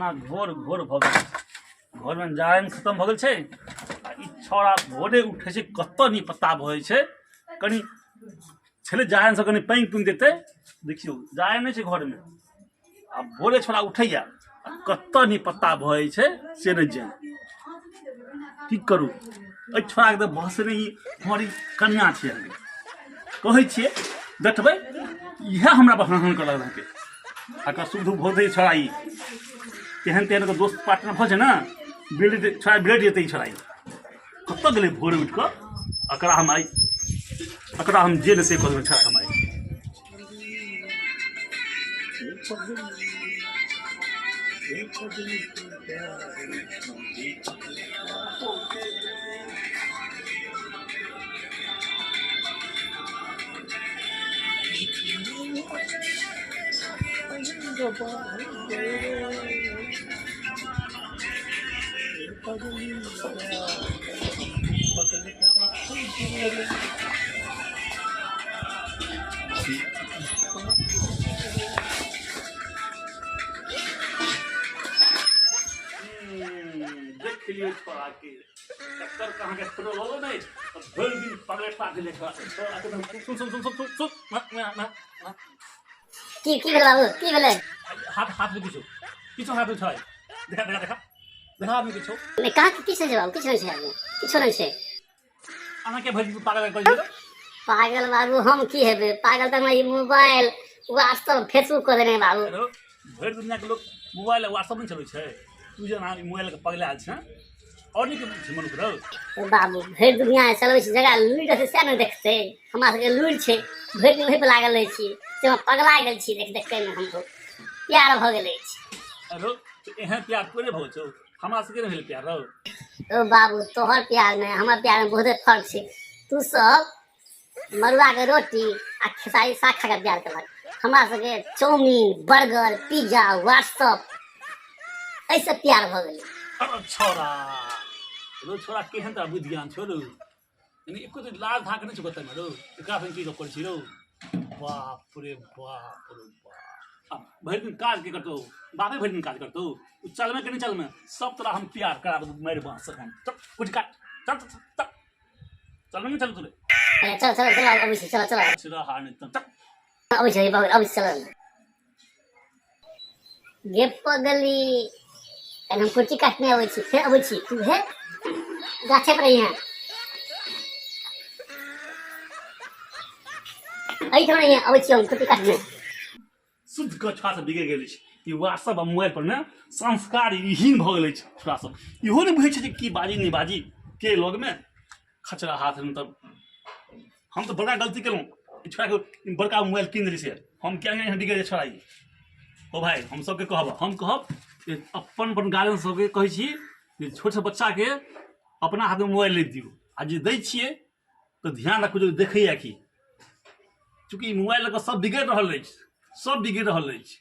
जमाना घोर घोर भ गेल घर में जारनि खत्म भ गेल छै आ ई छौड़ा भोरे उठे छै कतऽ नहीं पता भए छै कनी छले जारनि से कनी पानि पुनि देते देखियो जारनि नहीं छै घर में आ भोरे छौड़ा उठैया कतऽ नहीं पता भए छै से नहीं जान की करू एहि छौड़ा के बहस नहीं हमारी कन्या छै कहै छियै देखबै इएह हमरा बहन कर लगल अगर शुद्ध भोद छड़ाई तेहन तेहन के दोस्त पार्टनर भऽ छै ना बिल्ड छड़ा बिल्ड जेतै छड़ाई कतऽ गेलै भोर उठ कऽ एकरा हम जेल से कऽ देबै छड़ा कमाई देख लियो छोड़ा के चक्कर कहाँ के फोटो लो नहीं भर दिन पगले पागल लेखा सुन सुन सुन सुन सुन की भेल बाबू की भेल हाथ में किछो हाथ में छै देखा देखा देखा देखा में किछो मैं कहा कि किछ छै बाबू किछ नहीं छै किछो नहीं छै अहाँ के भर दिन पागल कर दियो पागल बाबू हम की हेबे पागल त मैं मोबाइल व्हाट्सएप फेसबुक कर देने बाबू भर दुनिया के लोग मोबाइल व्हाट्सएप नहीं चलै छै तू जे ना मोबाइल के पगला छै और नहीं के मन करो बाबू भर दुनिया चलबै छै जगह लूट से से न देखते हमरा के लूट छै भर दिन वही पे लागल रहे छी से हम पगला गेल छी देख देख के हम तो प्यार भ गेले छी अरे एहन प्यार तोरे भौ छौ हमरा से के भेल प्यार रहो ओ बाबू तोहर प्यार में हमर प्यार में बहुत फर्क छै तू सब मरुआ के रोटी आ खेसारी साग खा के प्यार करलक हमरा सके चाउमीन बर्गर पिज्जा व्हाट्सएप ऐसे प्यार भ गेलै अरे छोरा छोरा केहन त बुद्धियान छोरो यानी एको तो लाज धाक नहीं छुकता मेरो एकरा संग की कर छी रो बाप रे बाप भर दिन काज के करतो बापे भर दिन काज करतो चल में के नहीं चल में सब तरह हम प्यार करा दो मेरे बांस हम चल कुछ काट चल चल चल में चल तू चल चल चल अभी चल चल चल हार नहीं चल अभी चल अभी चल गे पगली हम कुर्सी काटने आबै छी फिर आबै छी तू है गाछे पर यहाँ आई थोड़ा यहाँ आबै छी हम कुर्सी काटने शुद्ध के छुआ से बिगड़ गेल छै ई व्हाट्सएप आ मोबाइल पर ने संस्कार हीन भ गेल छै छुआ सब इहो नहीं बुझै छै जे की बाजी नहीं बाजी के लग में खचरा हाथ में तब हम तो बड़ा गलती केलहुँ छुआ के बड़का मोबाइल कीन देली से हम क्या यहाँ बिगड़ जाए छुआ ओ भाई हम सबके कहब हम कहब अपन अपन गार्जियन सबके कहै छी जे छोट छोट बच्चा के अपना हाथ में मोबाइल ले दियो आ जे दै छियै तो ध्यान रखो जो देखैया कि चूँकि मोबाइल लऽ कऽ सब बिगड़ रहल अछि सब बिगड़ रहल अछि